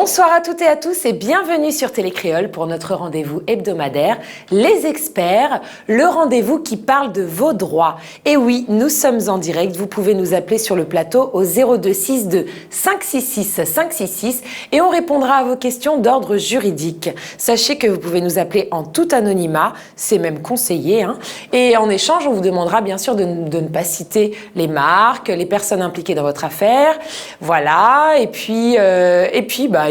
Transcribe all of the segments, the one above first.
Bonsoir à toutes et à tous et bienvenue sur Télécréole pour notre rendez-vous hebdomadaire, Les Experts, le rendez-vous qui parle de vos droits. Et oui, nous sommes en direct, vous pouvez nous appeler sur le plateau au 0262 566 566 et on répondra à vos questions d'ordre juridique. Sachez que vous pouvez nous appeler en tout anonymat, c'est même conseillé, et en échange, on vous demandera bien sûr de ne pas citer les marques, les personnes impliquées dans votre affaire, voilà, et puis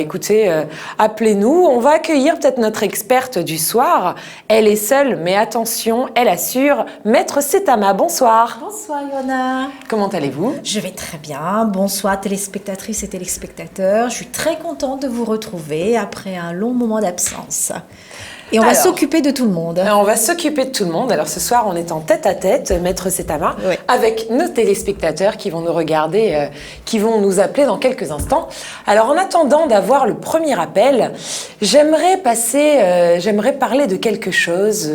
écoutez, appelez-nous. On va accueillir peut-être notre experte du soir. Elle est seule, mais attention, elle assure. Maître Setama, bonsoir. Bonsoir Yona. Comment allez-vous? Je vais très bien. Bonsoir téléspectatrices et téléspectateurs. Je suis très contente de vous retrouver après un long moment d'absence. Et on va s'occuper de tout le monde. On va s'occuper de tout le monde. Alors ce soir, on est en tête-à-tête, Maître Setama, oui, avec nos téléspectateurs qui vont nous regarder, qui vont nous appeler dans quelques instants. Alors en attendant d'avoir le premier appel, j'aimerais parler de quelque chose.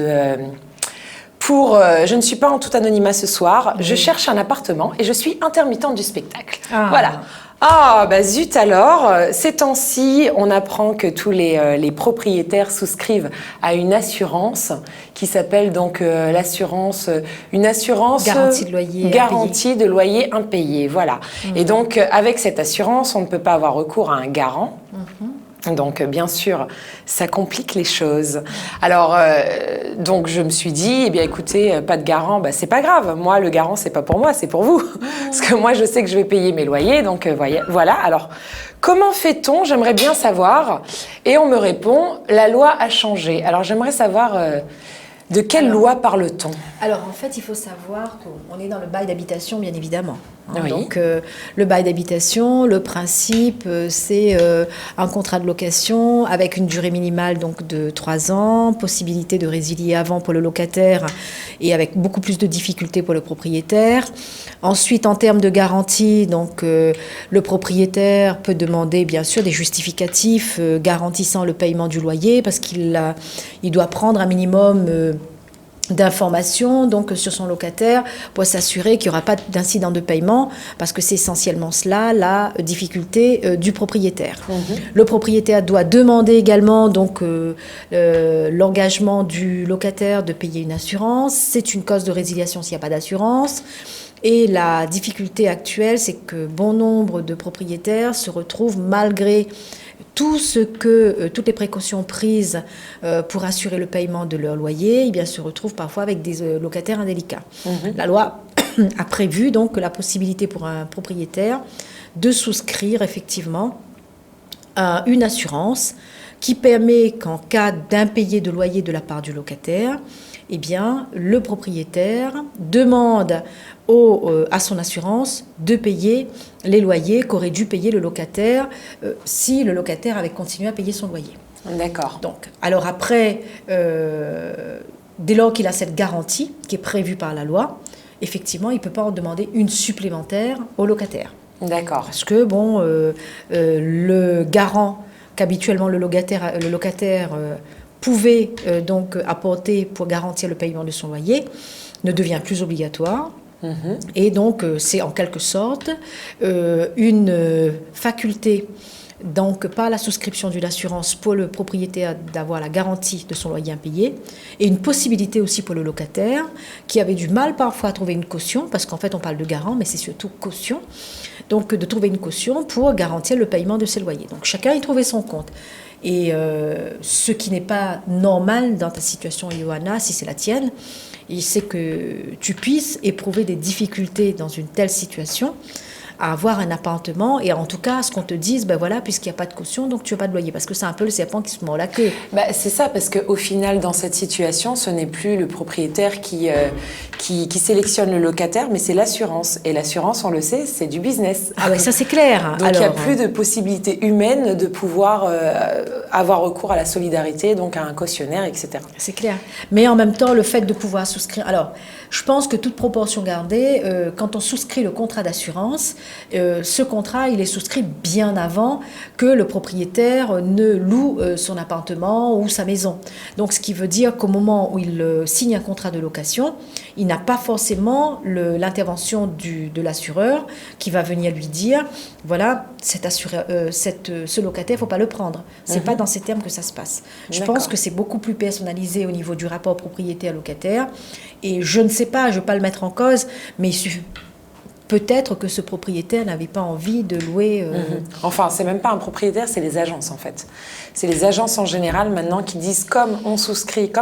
Je ne suis pas en tout anonymat ce soir. Je cherche un appartement et je suis intermittente du spectacle. Voilà. Ah, bah zut alors, ces temps-ci, on apprend que tous les propriétaires souscrivent à une assurance qui s'appelle donc une assurance garantie de loyer de loyer impayé, voilà. Et donc, avec cette assurance, on ne peut pas avoir recours à un garant. Donc, bien sûr, ça complique les choses. Alors, donc, je me suis dit, eh bien, écoutez, pas de garant, c'est pas grave. Moi, le garant, c'est pas pour moi, c'est pour vous. Parce que moi, je sais que je vais payer mes loyers. Donc, voilà. Alors, comment fait-on? J'aimerais bien savoir. Et on me répond, la loi a changé. Alors, j'aimerais savoir de quelle loi parle-t-on? Alors, en fait, il faut savoir qu'on est dans le bail d'habitation, bien évidemment. Oui. Donc, le bail d'habitation, le principe, c'est un contrat de location avec une durée minimale donc, de 3 ans, possibilité de résilier avant pour le locataire et avec beaucoup plus de difficultés pour le propriétaire. Ensuite, en termes de garantie, donc, le propriétaire peut demander, bien sûr, des justificatifs garantissant le paiement du loyer parce qu'il doit prendre un minimum d'informations donc sur son locataire pour s'assurer qu'il n'y aura pas d'incident de paiement parce que c'est essentiellement cela la difficulté du propriétaire. Le propriétaire doit demander également donc l'engagement du locataire de payer une assurance. C'est une cause de résiliation s'il n'y a pas d'assurance. Et la difficulté actuelle, c'est que bon nombre de propriétaires se retrouvent malgré toutes les précautions prises pour assurer le paiement de leur loyer, eh bien, se retrouvent parfois avec des locataires indélicats. La loi a prévu donc la possibilité pour un propriétaire de souscrire effectivement à une assurance qui permet qu'en cas d'impayé de loyer de la part du locataire, eh bien, le propriétaire demande à son assurance de payer les loyers qu'aurait dû payer le locataire si le locataire avait continué à payer son loyer. D'accord. Donc, alors après, dès lors qu'il a cette garantie qui est prévue par la loi, effectivement, il ne peut pas en demander une supplémentaire au locataire. D'accord. Parce que, le garant qu'habituellement le locataire pouvait donc apporter pour garantir le paiement de son loyer ne devient plus obligatoire. Et donc, c'est en quelque sorte une faculté, donc par la souscription d'une assurance pour le propriétaire d'avoir la garantie de son loyer impayé et une possibilité aussi pour le locataire qui avait du mal parfois à trouver une caution, parce qu'en fait on parle de garant, mais c'est surtout caution, donc de trouver une caution pour garantir le paiement de ses loyers. Donc chacun y trouvait son compte. Et ce qui n'est pas normal dans ta situation, Johanna, si c'est la tienne, c'est que tu puisses éprouver des difficultés dans une telle situation à avoir un appartement et en tout cas à ce qu'on te dise, puisqu'il n'y a pas de caution, donc tu n'as pas de loyer. Parce que c'est un peu le serpent qui se mord la queue. C'est ça, parce qu'au final, dans cette situation, ce n'est plus le propriétaire qui sélectionne le locataire, mais c'est l'assurance. Et l'assurance, on le sait, c'est du business. Ah oui, ça c'est clair. Donc il n'y a plus de possibilité humaine de pouvoir avoir recours à la solidarité, donc à un cautionnaire, etc. C'est clair. Mais en même temps, le fait de pouvoir souscrire... Alors, je pense que toute proportion gardée, quand on souscrit le contrat d'assurance, ce contrat, il est souscrit bien avant que le propriétaire ne loue son appartement ou sa maison. Donc, ce qui veut dire qu'au moment où il signe un contrat de location, il n'a pas forcément l'intervention de l'assureur qui va venir lui dire, voilà, ce locataire, il ne faut pas le prendre. Ce n'est pas dans ces termes que ça se passe. Je pense que c'est beaucoup plus personnalisé au niveau du rapport propriétaire-locataire. Et je ne sais pas, je ne veux pas le mettre en cause, mais il suffit peut-être que ce propriétaire n'avait pas envie de louer... Enfin, c'est même pas un propriétaire, c'est les agences en fait. C'est les agences en général maintenant qui disent comme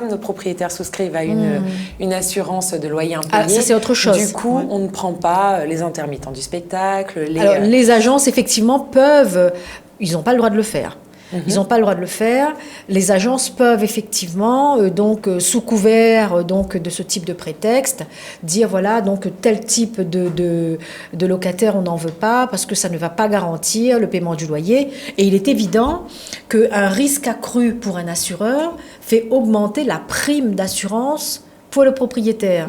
nos propriétaires souscrivent à une assurance de loyer impayé. Ah, ça c'est autre chose. Du coup, on ne prend pas les intermittents du spectacle. Alors, les agences, effectivement, peuvent... Ils n'ont pas le droit de le faire. Ils n'ont pas le droit de le faire. Les agences peuvent effectivement, sous couvert de ce type de prétexte, dire voilà, donc tel type de locataire on n'en veut pas parce que ça ne va pas garantir le paiement du loyer. Et il est évident qu'un risque accru pour un assureur fait augmenter la prime d'assurance pour le propriétaire.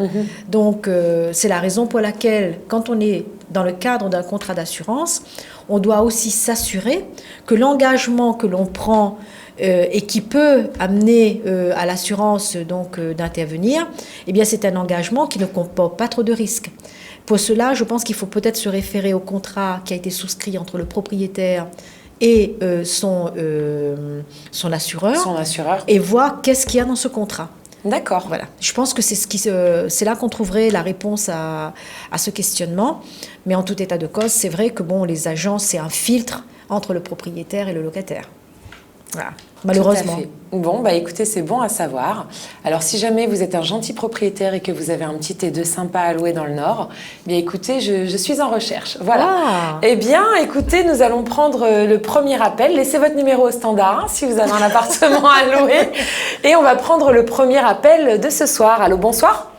Donc, c'est la raison pour laquelle, quand on est dans le cadre d'un contrat d'assurance, on doit aussi s'assurer que l'engagement que l'on prend et qui peut amener à l'assurance d'intervenir, eh bien, c'est un engagement qui ne comporte pas trop de risques. Pour cela, je pense qu'il faut peut-être se référer au contrat qui a été souscrit entre le propriétaire et son assureur, et voir qu'est-ce qu'il y a dans ce contrat. D'accord. Voilà. Je pense que c'est là qu'on trouverait la réponse à ce questionnement. Mais en tout état de cause, c'est vrai que les agences, c'est un filtre entre le propriétaire et le locataire. Voilà. Malheureusement. Tout à fait. Bon, écoutez, c'est bon à savoir. Alors, si jamais vous êtes un gentil propriétaire et que vous avez un petit T2 sympa à louer dans le Nord, écoutez, je suis en recherche. Voilà. Ah. Eh bien, écoutez, nous allons prendre le premier appel. Laissez votre numéro au standard si vous avez un appartement à louer. Et on va prendre le premier appel de ce soir. Allô, bonsoir.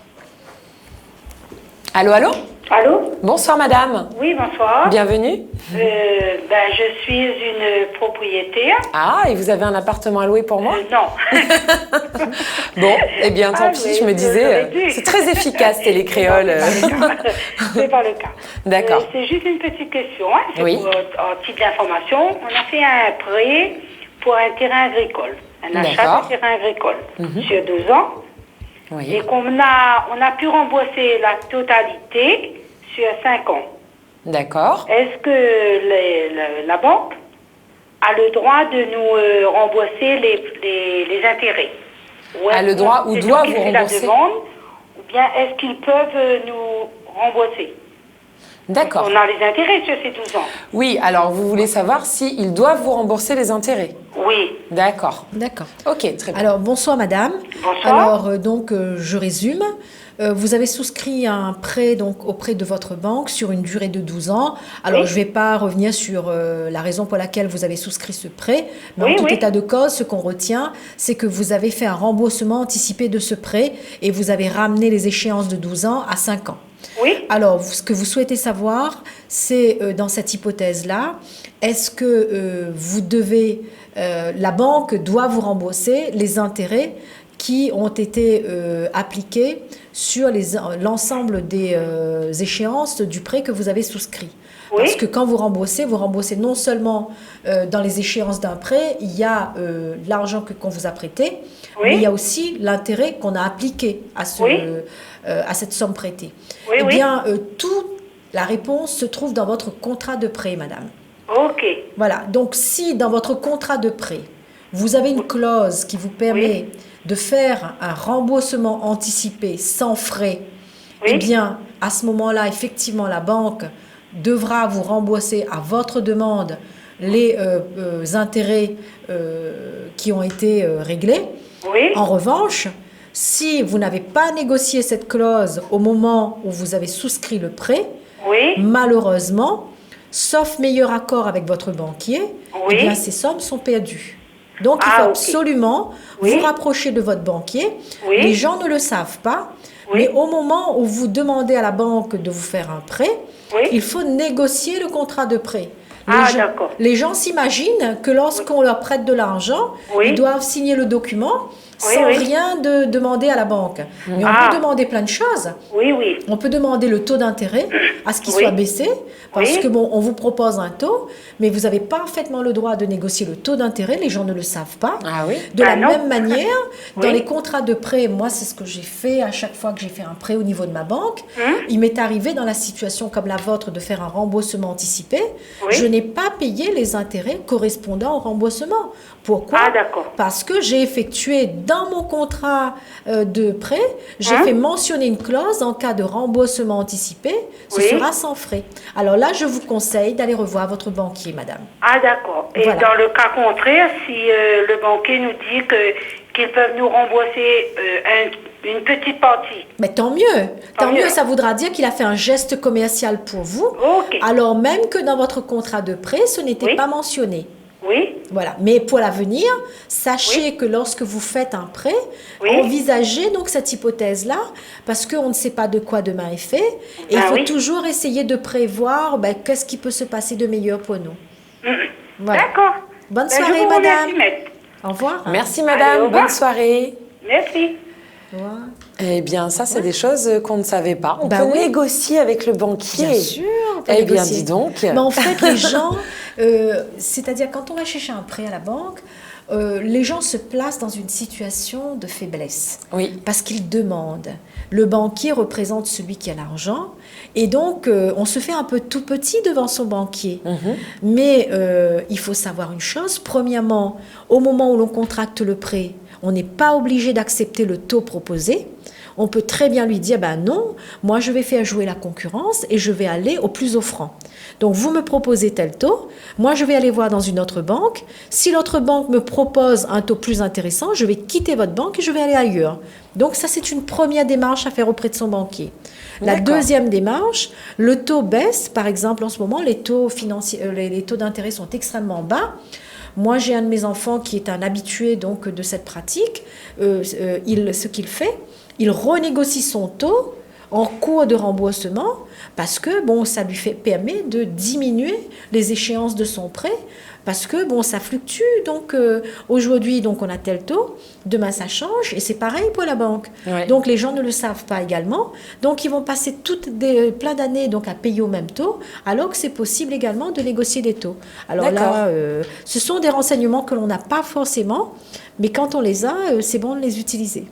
Allô, allô. Allô? Bonsoir madame. Oui, bonsoir. Bienvenue. Je suis une propriétaire. Ah, et vous avez un appartement à louer pour moi? Non. Bon, eh bien tant pis, je me disais, c'est très efficace Télécréole. C'est pas le cas. D'accord. C'est juste une petite question, hein, c'est oui. Pour un type d'information. On a fait un prêt pour un terrain agricole, un achat de terrain agricole sur 12 ans. Oui. Et qu'on a pu rembourser la totalité sur 5 ans. D'accord. Est-ce que la banque a le droit de nous rembourser les intérêts? A le droit ou doit vous rembourser? La demande, ou bien est-ce qu'ils peuvent nous rembourser? D'accord. On a les intérêts sur ces 12 ans. Oui, alors vous voulez savoir s'ils doivent vous rembourser les intérêts? Oui. D'accord. D'accord. Ok, très bien. Alors, bonsoir madame. Bonsoir. Alors, je résume. Vous avez souscrit un prêt auprès de votre banque sur une durée de 12 ans. Alors, je ne vais pas revenir sur la raison pour laquelle vous avez souscrit ce prêt, mais en tout état de cause, ce qu'on retient, c'est que vous avez fait un remboursement anticipé de ce prêt et vous avez ramené les échéances de 12 ans à 5 ans. Oui. Alors, ce que vous souhaitez savoir, c'est dans cette hypothèse-là, est-ce que la banque doit vous rembourser les intérêts qui ont été appliqués sur l'ensemble des échéances du prêt que vous avez souscrit. Oui. Parce que quand vous remboursez non seulement dans les échéances d'un prêt, il y a l'argent qu'on vous a prêté, mais il y a aussi l'intérêt qu'on a appliqué à cette somme prêtée. Oui, eh bien, toute la réponse se trouve dans votre contrat de prêt, madame. Ok. Voilà. Donc, si dans votre contrat de prêt, vous avez une clause qui vous permet de faire un remboursement anticipé sans frais, eh bien, à ce moment-là, effectivement, la banque devra vous rembourser à votre demande les intérêts qui ont été réglés. Oui. En revanche, si vous n'avez pas négocié cette clause au moment où vous avez souscrit le prêt, malheureusement, sauf meilleur accord avec votre banquier, eh bien, ces sommes sont perdues. Donc, il faut absolument vous rapprocher de votre banquier. Les gens ne le savent pas, mais au moment où vous demandez à la banque de vous faire un prêt, il faut négocier le contrat de prêt. D'accord. Les gens s'imaginent que lorsqu'on leur prête de l'argent, ils doivent signer le document sans rien demander à la banque. Mais on peut demander plein de choses. Oui, oui. On peut demander le taux d'intérêt à ce qu'il soit baissé, parce que bon, on vous propose un taux, mais vous avez parfaitement le droit de négocier le taux d'intérêt. Les gens ne le savent pas. De la même manière, dans les contrats de prêt, moi, c'est ce que j'ai fait à chaque fois que j'ai fait un prêt au niveau de ma banque. Il m'est arrivé dans la situation comme la vôtre de faire un remboursement anticipé. Je n'ai pas payé les intérêts correspondant au remboursement. Pourquoi? Parce que j'ai effectué dans mon contrat de prêt, j'ai fait mentionner une clause en cas de remboursement anticipé, ce sera sans frais. Alors là, je vous conseille d'aller revoir votre banquier, madame. D'accord. Et dans le cas contraire, si le banquier nous dit qu'ils peuvent nous rembourser une petite partie. Mais tant mieux. Tant mieux, ça voudra dire qu'il a fait un geste commercial pour vous, alors même que dans votre contrat de prêt, ce n'était pas mentionné. Oui. Voilà. Mais pour l'avenir, sachez que lorsque vous faites un prêt, envisagez donc cette hypothèse-là, parce qu'on ne sait pas de quoi demain est fait. Et il faut toujours essayer de prévoir qu'est-ce qui peut se passer de meilleur pour nous. Voilà. D'accord. Bonne soirée, madame. Au revoir. Merci, madame. Bonne soirée. Merci. Eh bien, ça, c'est des choses qu'on ne savait pas. On peut négocier avec le banquier. Bien sûr. Eh bien, dis donc. Mais en fait, les gens, c'est-à-dire quand on va chercher un prêt à la banque, les gens se placent dans une situation de faiblesse. Oui. Parce qu'ils demandent. Le banquier représente celui qui a l'argent. Et donc, on se fait un peu tout petit devant son banquier. Mais il faut savoir une chose. Premièrement, au moment où l'on contracte le prêt, on n'est pas obligé d'accepter le taux proposé. On peut très bien lui dire, non, moi je vais faire jouer la concurrence et je vais aller au plus offrant. Donc vous me proposez tel taux, moi je vais aller voir dans une autre banque. Si l'autre banque me propose un taux plus intéressant, je vais quitter votre banque et je vais aller ailleurs. Donc ça, c'est une première démarche à faire auprès de son banquier. La deuxième démarche, le taux baisse. Par exemple, en ce moment, les taux financiers, les taux d'intérêt sont extrêmement bas. Moi, j'ai un de mes enfants qui est un habitué donc de cette pratique. Ce qu'il fait, il renégocie son taux en cours de remboursement parce que ça lui permet de diminuer les échéances de son prêt parce que ça fluctue. Donc aujourd'hui, on a tel taux, demain ça change et c'est pareil pour la banque. Donc les gens ne le savent pas également. Donc ils vont passer plein d'années à payer au même taux, alors que c'est possible également de négocier des taux. Alors là, ce sont des renseignements que l'on n'a pas forcément, mais quand on les a, c'est bon de les utiliser.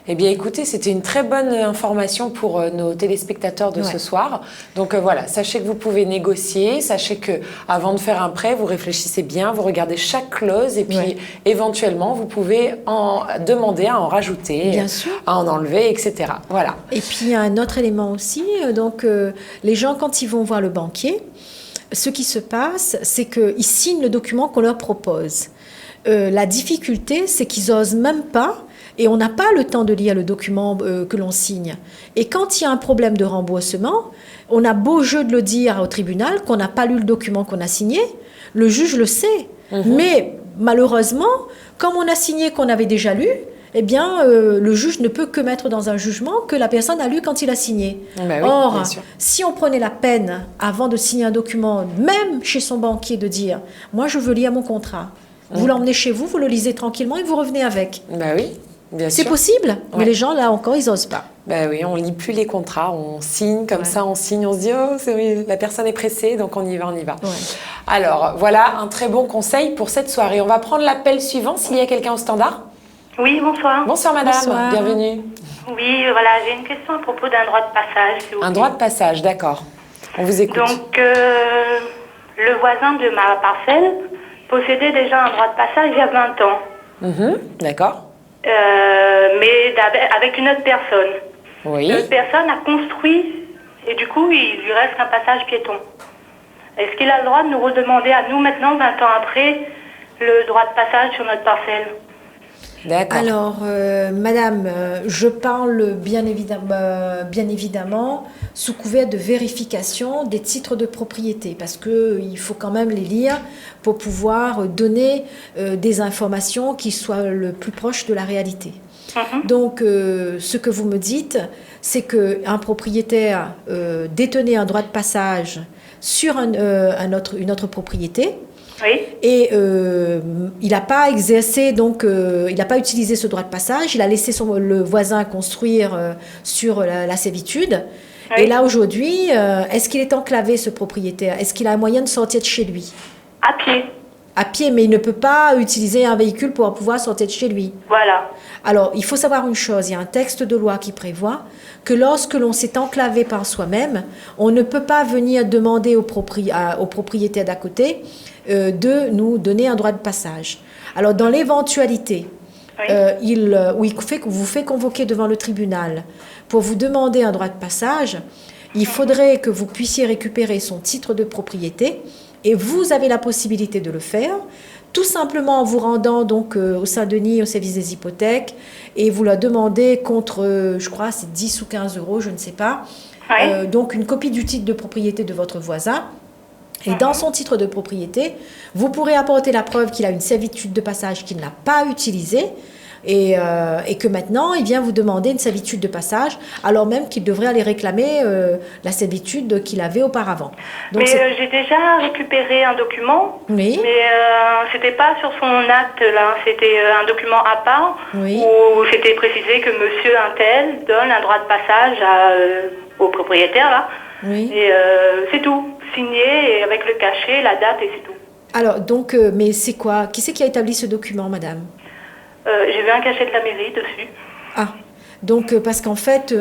Eh bien, écoutez, c'était une très bonne information pour nos téléspectateurs de ce soir. Donc voilà, sachez que vous pouvez négocier, sachez que avant de faire un prêt, vous réfléchissez bien, vous regardez chaque clause et puis éventuellement, vous pouvez en demander à en rajouter, à en enlever, etc. Voilà. Et puis, il y a un autre élément aussi. Les gens, quand ils vont voir le banquier, ce qui se passe, c'est qu'ils signent le document qu'on leur propose. La difficulté, c'est qu'ils n'osent même pas. Et on n'a pas le temps de lire le document que l'on signe. Et quand il y a un problème de remboursement, on a beau jeu de le dire au tribunal qu'on n'a pas lu le document qu'on a signé, le juge le sait. Mais malheureusement, comme on a signé qu'on avait déjà lu, eh bien, le juge ne peut que mettre dans un jugement que la personne a lu quand il a signé. Or, si on prenait la peine, avant de signer un document, même chez son banquier, de dire « Moi, je veux lire mon contrat », vous l'emmenez chez vous, vous le lisez tranquillement et vous revenez avec. C'est possible, mais les gens, là encore, ils n'osent pas. On ne lit plus les contrats, on signe comme ça, on signe, on se dit « Oh, la personne est pressée, donc on y va, on y va. » Alors, voilà un très bon conseil pour cette soirée. On va prendre l'appel suivant, s'il y a quelqu'un au standard. Oui, bonsoir. Bonsoir, madame. Bienvenue. Oui, voilà, j'ai une question à propos d'un droit de passage. Un droit de passage, d'accord. On vous écoute. Donc, le voisin de ma parcelle possédait déjà un droit de passage il y a 20 ans. D'accord. Mais avec une autre personne. L'autre personne a construit et du coup, il lui reste un passage piéton. Est-ce qu'il a le droit de nous redemander à nous maintenant, 20 ans après, le droit de passage sur notre parcelle? D'accord. Alors, madame, je parle bien évidemment sous couvert de vérification des titres de propriété, parce qu'il faut quand même les lire pour pouvoir donner des informations qui soient le plus proches de la réalité. Donc, ce que vous me dites, c'est qu'un propriétaire détenait un droit de passage sur une autre propriété. Oui. Et il n'a pas exercé, donc il n'a pas utilisé ce droit de passage, il a laissé le voisin construire sur la servitude. Oui. Et là aujourd'hui, est-ce qu'il est enclavé, ce propriétaire? Est-ce qu'il a un moyen de sortir de chez lui? À pied. À pied, mais il ne peut pas utiliser un véhicule pour pouvoir sortir de chez lui. Voilà. Alors, il faut savoir une chose, il y a un texte de loi qui prévoit que lorsque l'on s'est enclavé par soi-même, on ne peut pas venir demander au propriétaire d'à côté de nous donner un droit de passage. Alors, dans l'éventualité où il vous fait convoquer devant le tribunal pour vous demander un droit de passage, il faudrait que vous puissiez récupérer son titre de propriété. Et vous avez la possibilité de le faire, tout simplement en vous rendant donc au Saint-Denis, au service des hypothèques, et vous la demandez contre, je crois, c'est 10 ou 15 euros, je ne sais pas. Oui. Donc une copie du titre de propriété de votre voisin. Et dans son titre de propriété, vous pourrez apporter la preuve qu'il a une servitude de passage qu'il n'a pas utilisée. Et que maintenant, il vient vous demander une servitude de passage, alors même qu'il devrait aller réclamer la servitude qu'il avait auparavant. Donc mais j'ai déjà récupéré un document, oui. Mais c'était pas sur son acte, là, c'était un document à part, oui. Où c'était précisé que monsieur Untel donne un droit de passage au propriétaire, là, oui. Et c'est tout, signé, et avec le cachet, la date, et c'est tout. Alors, donc, mais c'est quoi? Qui c'est qui a établi ce document, madame? J'ai vu un cachet de la mairie dessus. Ah, donc parce qu'en fait,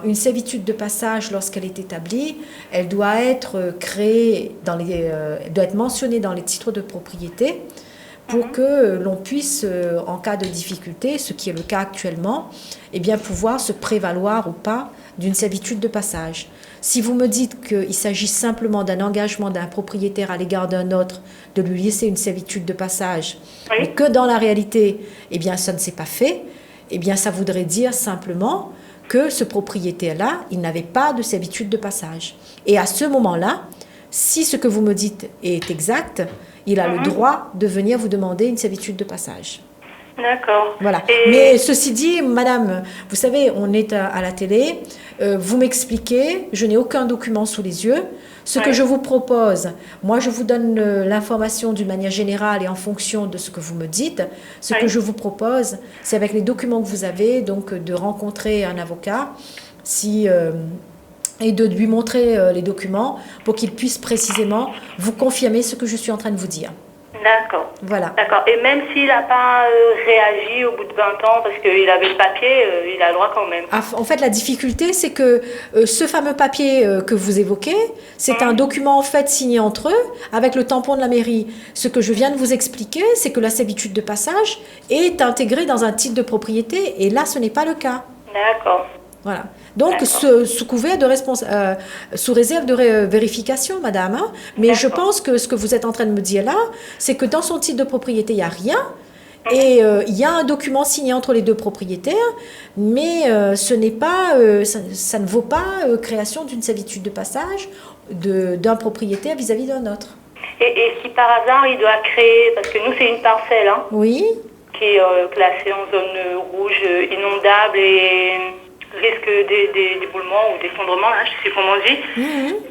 une servitude de passage, lorsqu'elle est établie, elle doit être créée, elle doit être mentionnée dans les titres de propriété pour que l'on puisse, en cas de difficulté, ce qui est le cas actuellement, eh bien, pouvoir se prévaloir ou pas d'une servitude de passage. Si vous me dites qu'il s'agit simplement d'un engagement d'un propriétaire à l'égard d'un autre de lui laisser une servitude de passage, oui. Mais que dans la réalité, eh bien, ça ne s'est pas fait, eh bien, ça voudrait dire simplement que ce propriétaire-là, il n'avait pas de servitude de passage. Et à ce moment-là, si ce que vous me dites est exact, il a le droit de venir vous demander une servitude de passage. D'accord. Voilà. Mais ceci dit, madame, vous savez, on est à la télé, vous m'expliquez, je n'ai aucun document sous les yeux. Ce que je vous propose, moi je vous donne l'information d'une manière générale et en fonction de ce que vous me dites. Ce que je vous propose, c'est avec les documents que vous avez, donc de rencontrer un avocat et de lui montrer les documents pour qu'il puisse précisément vous confirmer ce que je suis en train de vous dire. D'accord. Voilà. D'accord. Et même s'il n'a pas réagi au bout de 20 ans parce qu'il avait le papier, il a le droit quand même. En fait, la difficulté, c'est que ce fameux papier que vous évoquez, c'est un document en fait signé entre eux avec le tampon de la mairie. Ce que je viens de vous expliquer, c'est que la servitude de passage est intégrée dans un titre de propriété et là, ce n'est pas le cas. D'accord. Voilà. Donc, sous couvert de sous réserve de vérification, madame. Hein, mais je pense que ce que vous êtes en train de me dire là, c'est que dans son titre de propriété, il n'y a rien. Et il y a un document signé entre les deux propriétaires, mais ce n'est pas, ça ne vaut pas création d'une servitude de passage d'un propriétaire vis-à-vis d'un autre. Et si par hasard, il doit créer, parce que nous, c'est une parcelle, hein, oui, qui est classée en zone rouge inondable et risque d'éboulement ou d'effondrement, là, je ne sais comment on dit.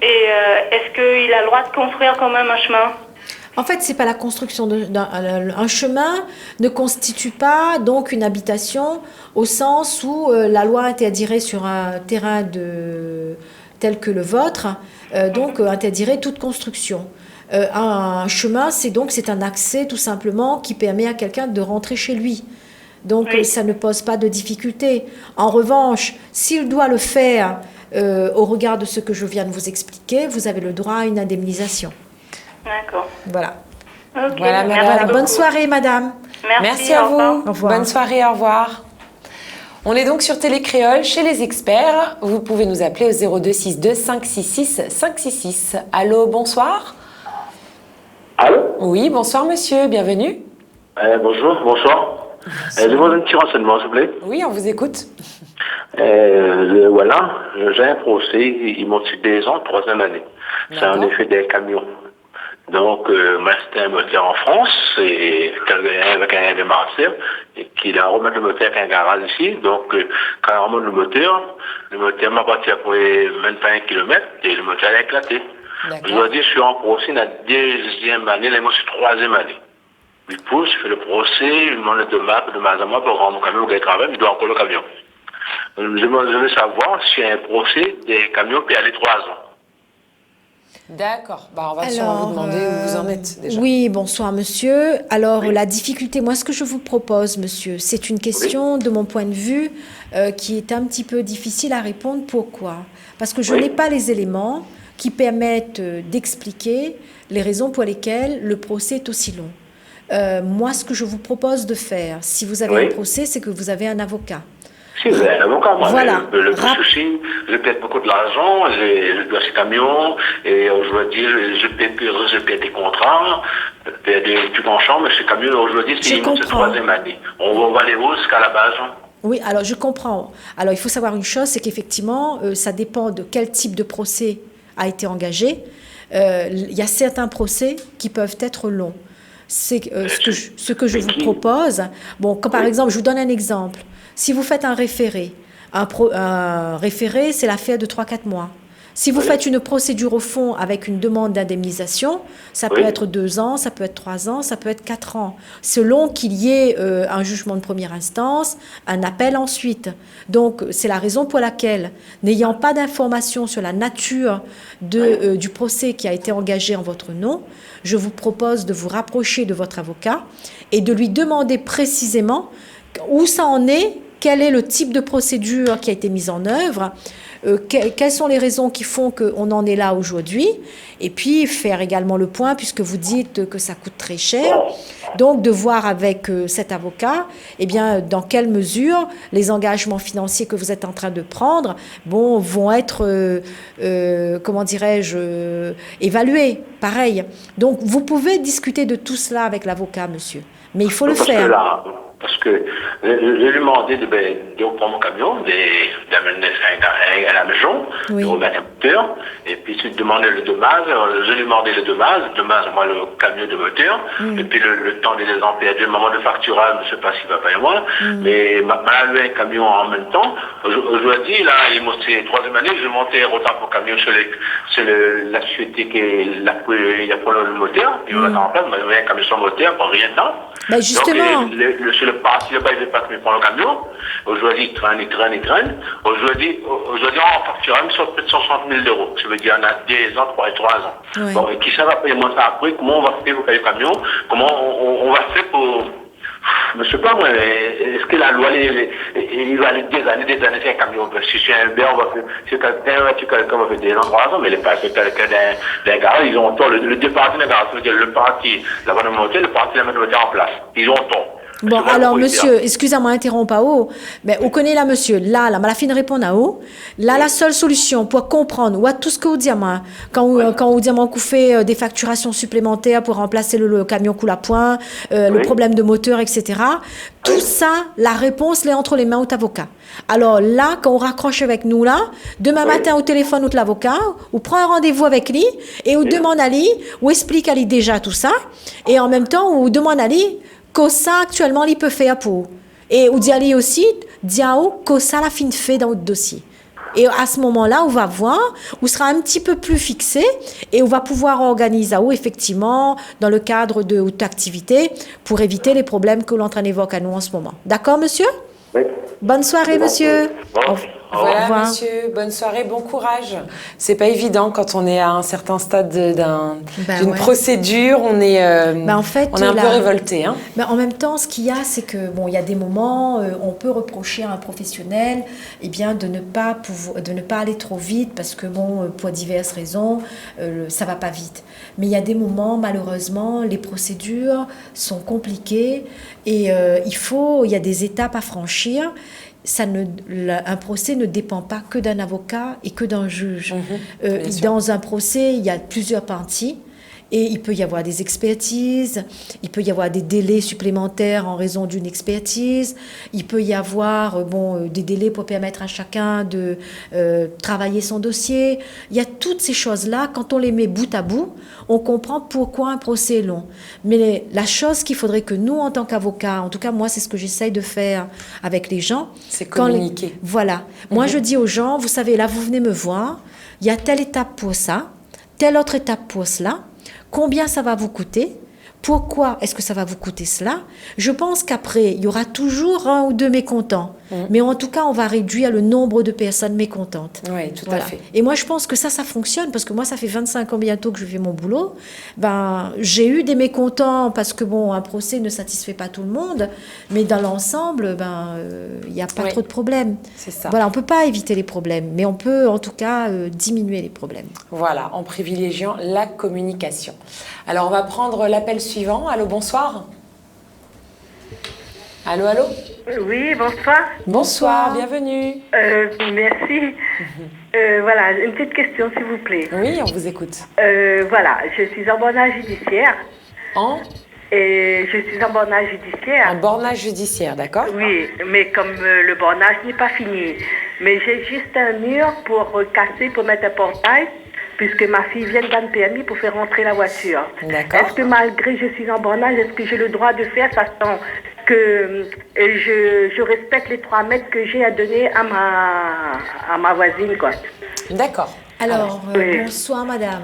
Et est-ce qu'il a le droit de construire quand même un chemin? En fait, c'est pas la construction un chemin ne constitue pas donc une habitation au sens où la loi interdirait sur un terrain tel que le vôtre, donc interdirait toute construction. Un chemin, c'est un accès tout simplement qui permet à quelqu'un de rentrer chez lui. Donc, ça ne pose pas de difficulté. En revanche, s'il doit le faire au regard de ce que je viens de vous expliquer, vous avez le droit à une indemnisation. D'accord. Voilà. Okay. Voilà, madame. Bonne soirée, madame. Merci à vous. Au revoir. Bonne soirée, au revoir. On est donc sur Télécréole chez les experts. Vous pouvez nous appeler au 02 62 566 566. Allô, bonsoir. Allô? Oui, bonsoir monsieur, bienvenue. Bonjour, bonsoir. Je vous donne un petit renseignement, s'il vous plaît. Oui, on vous écoute. Voilà, j'ai un procès, ils m'ont dit 2 ans, 3e année. C'est en effet des camions. Donc, moi, c'était un moteur en France, et avec un de Marseille, et qu'il a remis le moteur avec un garage ici. Donc, quand on remonte le moteur m'a parti après même pas 1 kilomètre, et le moteur a éclaté. Je dois dire, je suis en procès la deuxième année, là, moi, c'est troisième année. Il pousse, je fais le procès, il demande de moi pour rendre mon camion au travail, il doit encore le camion. Je veux savoir si un procès des camions peut aller 3 ans. D'accord. On va sûrement vous demander où vous en êtes déjà. Oui, bonsoir monsieur. Alors la difficulté, moi ce que je vous propose monsieur, c'est une question de mon point de vue qui est un petit peu difficile à répondre. Pourquoi? Parce que je n'ai pas les éléments qui permettent d'expliquer les raisons pour lesquelles le procès est aussi long. Moi ce que je vous propose de faire, si vous avez un procès, c'est que vous avez un avocat. Si vous avez un avocat, moi, voilà. le souci, je paie beaucoup de l'argent, je dois ces camions, et aujourd'hui, je paie des contrats, je paie des trucs en chambre, mais ces camions, aujourd'hui, c'est la troisième année. On va aller où jusqu'à la base? Oui, alors je comprends. Alors il faut savoir une chose, c'est qu'effectivement, ça dépend de quel type de procès a été engagé. Il y a certains procès qui peuvent être longs. C'est ce que je vous propose. Bon, comme par exemple, je vous donne un exemple. Si vous faites un référé, un référé, c'est l'affaire de 3-4 mois. Si vous faites une procédure au fond avec une demande d'indemnisation, ça peut être 2 ans, ça peut être 3 ans, ça peut être 4 ans, selon qu'il y ait un jugement de première instance, un appel ensuite. Donc, c'est la raison pour laquelle, n'ayant pas d'informations sur la nature du procès qui a été engagé en votre nom, je vous propose de vous rapprocher de votre avocat et de lui demander précisément où ça en est, quel est le type de procédure qui a été mise en œuvre, quelles sont les raisons qui font qu'on en est là aujourd'hui, et puis faire également le point, puisque vous dites que ça coûte très cher, donc de voir avec cet avocat, eh bien, dans quelle mesure les engagements financiers que vous êtes en train de prendre vont être, comment dirais-je, évalués, pareil. Donc, vous pouvez discuter de tout cela avec l'avocat, monsieur, mais il faut le faire. Parce que je lui ai demandé de prendre mon camion, d'amener à la maison, de remettre un moteur, et puis je lui demandais le dommage, je lui ai demandé le dommage, moi le camion de moteur, et puis le temps des ampères, le moment de facturage, je ne sais pas s'il va payer moi, mais m'a loué un camion en même temps. Je lui ai dit, là, c'est troisième année, je montais retard pour le camion sur la société qui a pris le moteur, puis on va en place, m'a loué un camion sans moteur pour rien de temps. Ben justement. Donc, sur le parti, il ne pas que je prends le camion. Aujourd'hui, il traîne. Aujourd'hui, on facture sur plus de 160 000 euros. Ça veut dire on a 2 ans, 3 ans. Oui. Bon, et qui ça va payer moins ça après? Comment on va faire pour payer le camion? Comment on va faire pour... Je ne sais pas, moi, est-ce que la loi, il va aller des années, c'est un camion. Si c'est un bien, on va faire, si quelqu'un va faire 2 ans, 3 ans, mais les partis d'un garage, ils ont tort. Le deux partis d'un garage, c'est-à-dire le parti, la bonne montée, le parti, la bonne montée en place. Ils ont tort. Bon, alors, monsieur, excusez-moi, interromps à haut, mais vous connaissez là, monsieur, là, la fin de répondre à haut, là, la seule solution pour comprendre, tout ce que vous dites, moi, quand vous dites, qu'on fait des facturations supplémentaires pour remplacer le camion coule à point, le problème de moteur, etc., tout ça, la réponse, est entre les mains de l'avocat. Alors là, quand on raccroche avec nous, là, demain matin au téléphone de l'avocat, on prend un rendez-vous avec lui et on demande à lui, on explique à lui déjà tout ça, et en même temps, on demande à lui, que ça actuellement il peut faire pour. Et on dit à lui aussi, que ça la fin fait dans votre dossier. Et à ce moment-là, on va voir, on sera un petit peu plus fixé et on va pouvoir organiser effectivement dans le cadre de votre activité pour éviter les problèmes que l'on est en train d'évoquer à nous en ce moment. D'accord, monsieur? Oui. Bonne soirée, monsieur. Voilà, monsieur, bonne soirée, bon courage. C'est pas évident quand on est à un certain stade d'une procédure, on est, en fait, on est un peu révolté. Hein. En même temps, ce qu'il y a, c'est que il y a des moments, on peut reprocher à un professionnel, de ne pas aller trop vite parce que pour diverses raisons, ça va pas vite. Mais il y a des moments, malheureusement, les procédures sont compliquées et il y a des étapes à franchir. Un procès ne dépend pas que d'un avocat et que d'un juge. Dans un procès, il y a plusieurs parties. Et il peut y avoir des expertises, il peut y avoir des délais supplémentaires en raison d'une expertise, il peut y avoir des délais pour permettre à chacun de travailler son dossier. Il y a toutes ces choses-là, quand on les met bout à bout, on comprend pourquoi un procès est long. Mais la chose qu'il faudrait que nous, en tant qu'avocats, en tout cas moi c'est ce que j'essaye de faire avec les gens, c'est communiquer. Voilà. Moi je dis aux gens, vous savez, là vous venez me voir, il y a telle étape pour ça, telle autre étape pour cela, combien ça va vous coûter, pourquoi est-ce que ça va vous coûter cela. Je pense qu'après, il y aura toujours un ou deux mécontents. Mais en tout cas, on va réduire le nombre de personnes mécontentes. Oui, tout à fait. Et moi, je pense que ça fonctionne, parce que moi, ça fait 25 ans bientôt que je fais mon boulot. Ben, j'ai eu des mécontents, parce que, bon, un procès ne satisfait pas tout le monde, mais dans l'ensemble, il n'y a pas trop de problèmes. C'est ça. Voilà, on ne peut pas éviter les problèmes, mais on peut, en tout cas, diminuer les problèmes. Voilà, en privilégiant la communication. Alors, on va prendre l'appel suivant. Allô, bonsoir. Allô, allô? Oui, bonsoir. Bonsoir, bienvenue. Merci. Voilà, une petite question, s'il vous plaît. Oui, on vous écoute. Voilà, je suis en bornage judiciaire. Et je suis en bornage judiciaire. Un bornage judiciaire, d'accord? Oui, mais comme le bornage n'est pas fini. Mais j'ai juste un mur pour casser, pour mettre un portail, puisque ma fille vient de donner le permis pour faire rentrer la voiture. D'accord. Est-ce que malgré que je suis en bornage, est-ce que j'ai le droit de faire, sachant que je respecte les 3 mètres que j'ai à donner à ma voisine, quoi. D'accord. Alors, oui. bonsoir madame.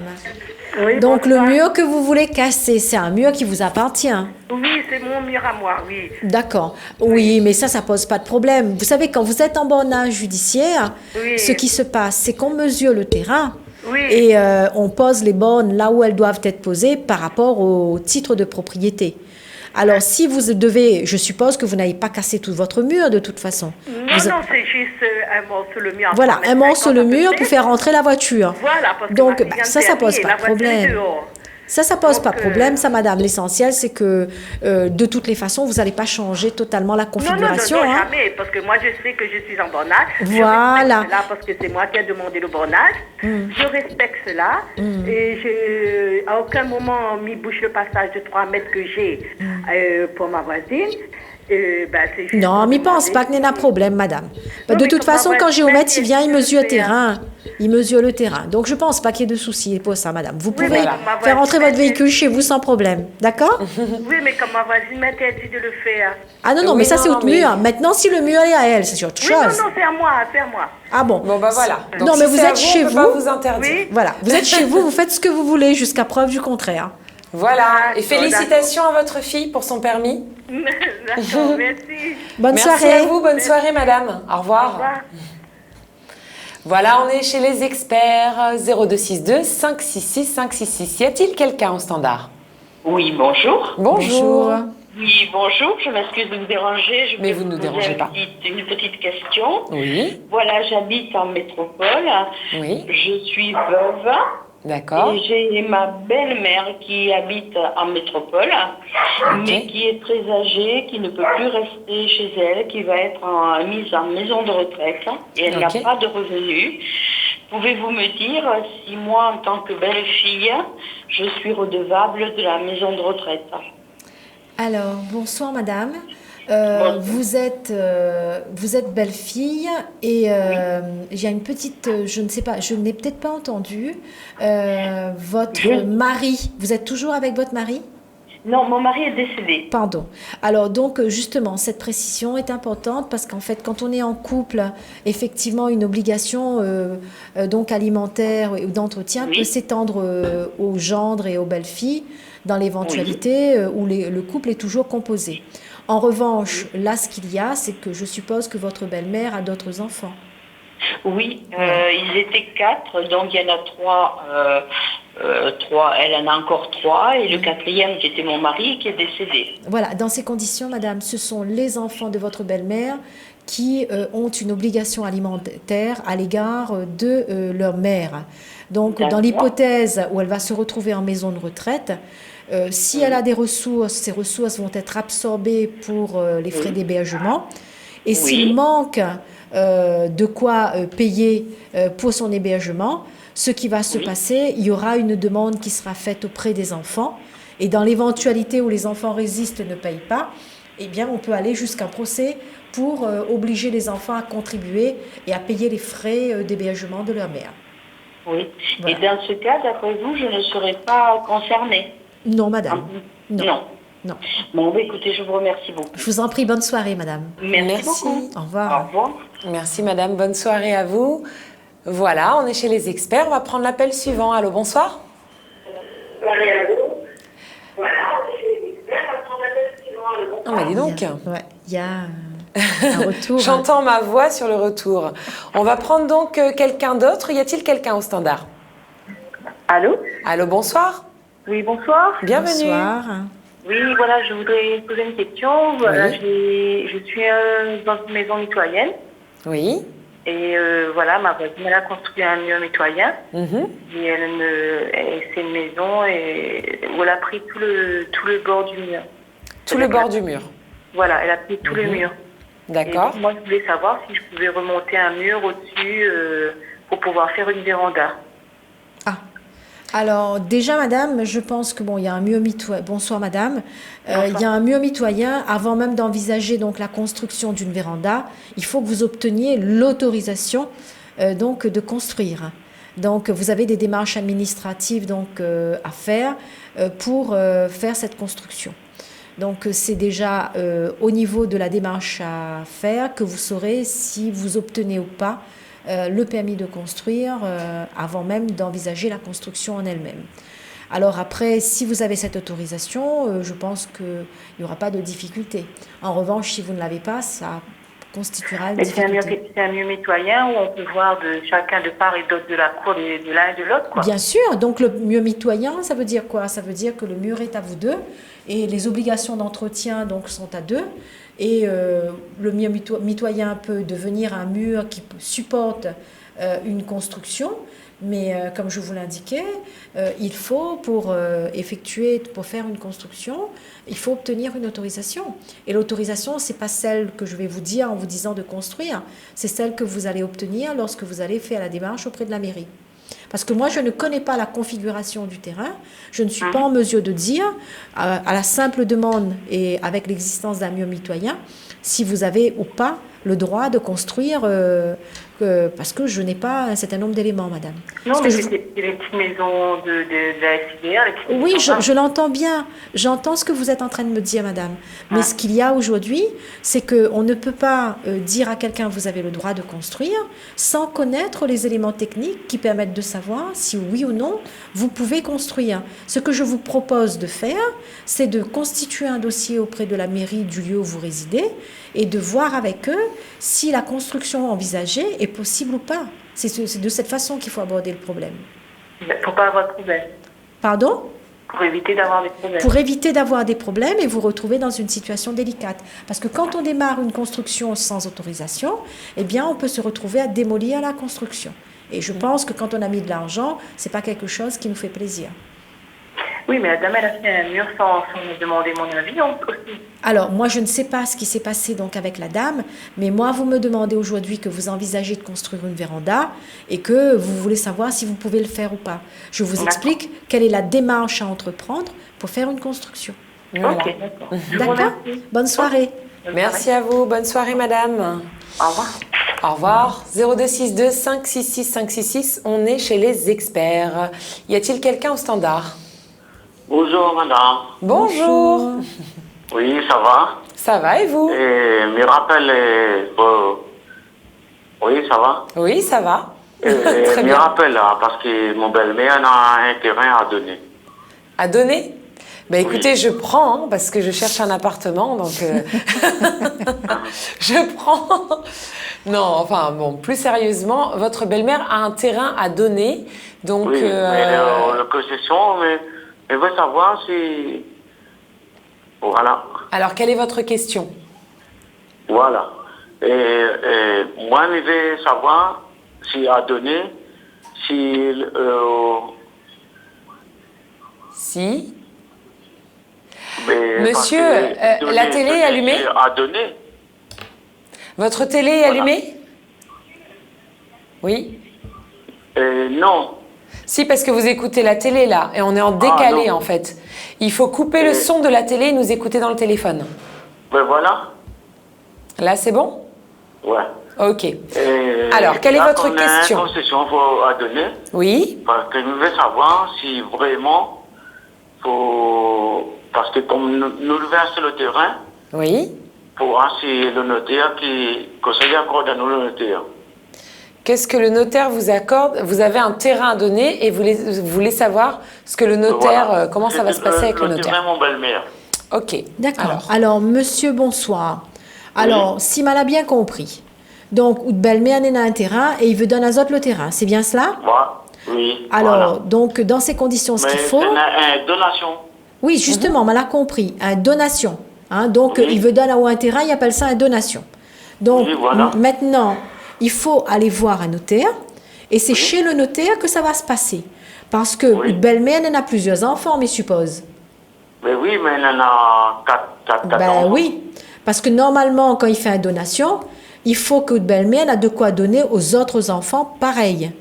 Oui, Donc bonsoir. le mur que vous voulez casser, c'est un mur qui vous appartient. Oui, c'est mon mur à moi, oui. D'accord. Oui, mais ça pose pas de problème. Vous savez, quand vous êtes en bornage judiciaire, ce qui se passe, c'est qu'on mesure le terrain. Oui. Et on pose les bornes là où elles doivent être posées par rapport au titre de propriété. Alors, si vous devez, je suppose que vous n'avez pas cassé tout votre mur de toute façon. Non, c'est juste un morceau le mur. Voilà, un morceau le mur pour faire rentrer la voiture. Voilà, parce que donc, ma fille ça pose pas de problème. Ça pose pas de problème, ça, madame. L'essentiel, c'est que, de toutes les façons, vous n'allez pas changer totalement la configuration. Non, jamais, parce que moi, je sais que je suis en bornage. Voilà. Je respecte cela parce que c'est moi qui ai demandé le bornage. Je respecte cela. Et à aucun moment, m'y bouche le passage de 3 mètres que j'ai pour ma voisine. Non, mais pense pas qu'il y a un problème, madame. De toute façon, quand Géomètre il vient, il mesure le terrain. Il mesure le terrain. Donc, je pense pas qu'il y ait de soucis pour ça, madame. Vous pouvez faire rentrer votre véhicule chez vous sans problème. D'accord? Oui, mais comme ma voisine m'interdit de le faire. Ah non, mais ça, c'est autre mur. Maintenant, si le mur est à elle, c'est autre chose. Non, c'est à moi, Ah bon? Bon, bah voilà. Donc, non, mais si vous êtes chez vous. On peut pas vous interdire. Oui. Voilà, vous êtes chez vous, vous faites ce que vous voulez jusqu'à preuve du contraire. Voilà. Et félicitations à votre fille pour son permis. D'accord, merci. Bonne soirée. Merci à vous, bonne soirée, madame. Au revoir. Au revoir. Voilà, on est chez les experts 0262 566 566. Y a-t-il quelqu'un au standard? Oui, bonjour. Bonjour. Oui, bonjour, je m'excuse de vous déranger. Mais vous ne nous dérangez pas. Une petite question. Oui. Voilà, j'habite en métropole. Oui. Je suis veuve. D'accord. Et j'ai ma belle-mère qui habite en métropole, mais qui est très âgée, qui ne peut plus rester chez elle, qui va être mise en maison de retraite et elle n'a pas de revenus. Pouvez-vous me dire si moi, en tant que belle-fille, je suis redevable de la maison de retraite? Alors, bonsoir madame. Vous êtes belle-fille et il y a une petite, je ne sais pas, je n'ai peut-être pas entendu, votre mari, vous êtes toujours avec votre mari? Non, mon mari est décédé. Pardon. Alors donc justement, cette précision est importante parce qu'en fait, quand on est en couple, effectivement, une obligation donc alimentaire ou d'entretien peut s'étendre aux gendres et aux belles-filles dans l'éventualité où le couple est toujours composé. En revanche, là, ce qu'il y a, c'est que je suppose que votre belle-mère a d'autres enfants. Oui, ils étaient 4, donc il y en a 3, elle en a encore 3, et le 4e, qui était mon mari, qui est décédé. Voilà, dans ces conditions, madame, ce sont les enfants de votre belle-mère qui ont une obligation alimentaire à l'égard de leur mère. Donc, dans l'hypothèse où elle va se retrouver en maison de retraite, si elle a des ressources, ces ressources vont être absorbées pour les frais d'hébergement. Et s'il manque de quoi payer pour son hébergement, ce qui va se passer, il y aura une demande qui sera faite auprès des enfants. Et dans l'éventualité où les enfants résistent et ne payent pas, eh bien, on peut aller jusqu'à un procès pour obliger les enfants à contribuer et à payer les frais d'hébergement de leur mère. Oui. Voilà. Et dans ce cas, d'après vous, je ne serai pas concernée? Non, madame. Non. Bon, écoutez, je vous remercie beaucoup. Je vous en prie, bonne soirée, madame. Merci beaucoup. Au revoir. Au revoir. Merci, madame. Bonne soirée à vous. Voilà, on est chez les experts. On va prendre l'appel suivant. Allô, bonsoir. Oh, mais dis donc. Il y a un retour. J'entends ma voix sur le retour. On va prendre donc quelqu'un d'autre. Y a-t-il quelqu'un au standard? Allô? Allô, bonsoir. Oui, bonsoir. Bienvenue. Bonsoir. Oui, voilà, je voudrais poser une question. Voilà, Oui. je suis dans une maison mitoyenne. Oui. Et voilà, ma voisine, elle a construit un mur mitoyen. Et c'est une maison où elle a pris tout le bord du mur. Tout le bord du mur. Voilà, elle a pris tout le mur. D'accord. Et donc, moi, je voulais savoir si je pouvais remonter un mur au-dessus pour pouvoir faire une véranda. Alors déjà, madame, je pense que il y a un mur mitoyen. Bonsoir, madame. Il y a un mur mitoyen. Avant même d'envisager donc la construction d'une véranda, il faut que vous obteniez l'autorisation donc de construire. Donc vous avez des démarches administratives donc à faire pour faire cette construction. Donc c'est déjà au niveau de la démarche à faire que vous saurez si vous obtenez ou pas le permis de construire avant même d'envisager la construction en elle-même. Alors après, si vous avez cette autorisation, je pense qu'il n'y aura pas de difficulté. En revanche, si vous ne l'avez pas, ça constituera une difficulté. C'est un mur mitoyen où on peut voir chacun de part et d'autre de la cour de l'un et de l'autre, quoi. Bien sûr, donc le mur mitoyen, ça veut dire quoi? Ça veut dire que le mur est à vous deux et les obligations d'entretien donc sont à deux. Et le mur mitoyen peut devenir un mur qui supporte une construction, mais comme je vous l'indiquais, il faut pour faire une construction, il faut obtenir une autorisation. Et l'autorisation, c'est pas celle que je vais vous dire en vous disant de construire, c'est celle que vous allez obtenir lorsque vous allez faire la démarche auprès de la mairie. Parce que moi, je ne connais pas la configuration du terrain, je ne suis pas en mesure de dire, à la simple demande et avec l'existence d'un mur mitoyen, si vous avez ou pas le droit de construire, parce que je n'ai pas un certain nombre d'éléments, madame. Non, mais c'est les petites maisons de la SIDR. Oui, je l'entends bien. J'entends ce que vous êtes en train de me dire, madame. Mais ce qu'il y a aujourd'hui, c'est qu'on ne peut pas dire à quelqu'un vous avez le droit de construire sans connaître les éléments techniques qui permettent de savoir si oui ou non vous pouvez construire. Ce que je vous propose de faire, c'est de constituer un dossier auprès de la mairie du lieu où vous résidez et de voir avec eux si la construction envisagée est possible ou pas. C'est de cette façon qu'il faut aborder le problème. Il ne faut pas avoir de problème. Pardon? Pour éviter d'avoir des problèmes. Pour éviter d'avoir des problèmes et vous retrouver dans une situation délicate. Parce que quand on démarre une construction sans autorisation, eh bien, on peut se retrouver à démolir la construction. Et je pense que quand on a mis de l'argent, ce n'est pas quelque chose qui nous fait plaisir. Oui, mais la dame, elle a fait un mur sans me demander mon avis aussi. Alors, moi, je ne sais pas ce qui s'est passé donc avec la dame, mais moi, vous me demandez aujourd'hui que vous envisagez de construire une véranda et que vous voulez savoir si vous pouvez le faire ou pas. Je vous explique quelle est la démarche à entreprendre pour faire une construction. Voilà. Ok, d'accord. D'accord? Bonne soirée. Merci à vous. Bonne soirée, madame. Au revoir. Au revoir. 0262 566 566. On est chez les experts. Y a-t-il quelqu'un au standard? Bonjour madame. Bonjour. Oui, ça va? Ça va et vous? Me rappelle... Oui, ça va? Oui, ça va. Très bien. Me rappelle là, parce que mon belle-mère a un terrain à donner. À donner? Ben écoutez, je prends, parce que je cherche un appartement, donc je prends. Non, enfin bon, plus sérieusement, votre belle-mère a un terrain à donner, donc... Oui, mais la concession, mais je veux savoir si... Voilà. Alors, quelle est votre question? Voilà. Moi, je veux savoir si à donner, si... Si. Mais Monsieur, la télé est allumée? À donner. Votre télé est allumée? Oui. Non. Si, parce que vous écoutez la télé là, et on est en décalé en fait. Il faut couper le son de la télé et nous écouter dans le téléphone. Ben voilà. Là, c'est bon? Ouais. Ok. Alors, quelle est votre question? Une concession à donner. Oui. Parce que je veux savoir si vraiment faut... Parce que comme nous versons le terrain, oui. Pour voir si le notaire qui conseille encore dans nous le notaire. Qu'est-ce que le notaire vous accorde? Vous avez un terrain à donner et vous voulez savoir ce que le notaire, comment ça va se passer avec le notaire. C'est mon belle-mère. Ok. D'accord. Alors, monsieur, bonsoir. Alors, si mal a bien compris, donc, ou belle-mère n'a un terrain et il veut donner à autres le terrain, c'est bien cela? Oui. Alors, donc, dans ces conditions, ce qu'il faut... c'est une donation. Oui, justement, on l'a compris, une donation. Hein, donc, il veut donner à un terrain, il appelle ça une donation. Donc, maintenant, il faut aller voir un notaire et c'est chez le notaire que ça va se passer. Parce que une belle-mère en a plusieurs enfants, mais suppose. Mais oui, mais elle en a 4 enfants. Oui, parce que normalement, quand il fait une donation, il faut que une belle-mère ait de quoi donner aux autres enfants pareil.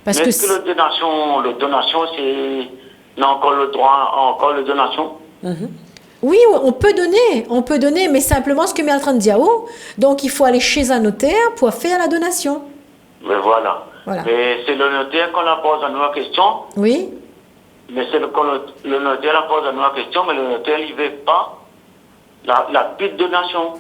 Parce que le donation, c'est... On a encore le droit, encore le donation. Oui, on peut donner, mais simplement ce que je suis en train de dire. Donc, il faut aller chez un notaire pour faire la donation. Mais voilà. Mais c'est le notaire qu'on la pose à nous la question. Oui. Mais c'est le notaire la pose à nous la question, mais le notaire, il ne veut pas la petite donation.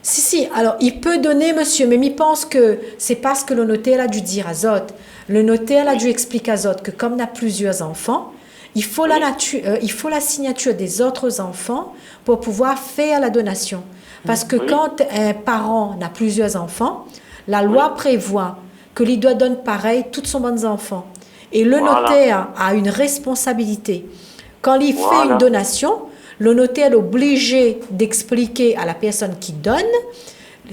Si, alors il peut donner, monsieur, mais il pense que c'est parce que le notaire a dû dire à Zot. Le notaire a dû expliquer à Zot que comme il a plusieurs enfants, il faut la signature des autres enfants pour pouvoir faire la donation. Parce que quand un parent a plusieurs enfants, la loi prévoit que lui doit donner pareil tous son bons enfants. Et le notaire a une responsabilité. Quand il fait une donation, le notaire est obligé d'expliquer à la personne qui donne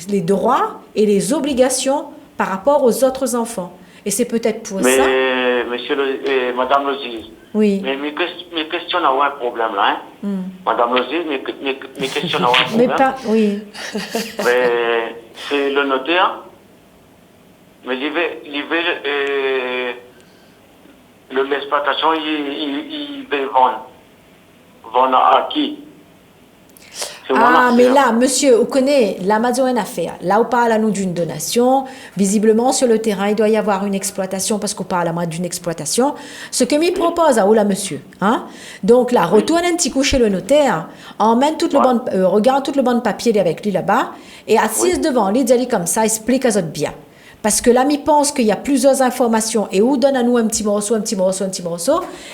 les droits et les obligations par rapport aux autres enfants. Et c'est peut-être pour ça... Mais, madame le juge, mais mes questions ont un problème là. Madame le juge, mes questions ont un problème. Mais pas... Oui. Mais c'est le notaire, mais l'exploitation, il veut vendre. Vendre à qui? Mais là, monsieur, vous connaissez l'Amazon affaire. Là, on parle à nous d'une donation. Visiblement, sur le terrain, il doit y avoir une exploitation parce qu'on parle à moi d'une exploitation. Ce que m'y propose à vous, là, monsieur. Hein? Donc là, retourne un petit coup chez le notaire, emmène tout regarde tout le banc de papier avec lui là-bas et assise devant lui, dit comme ça, explique à votre bien. Parce que là, il pense qu'il y a plusieurs informations et où donne à nous un petit morceau.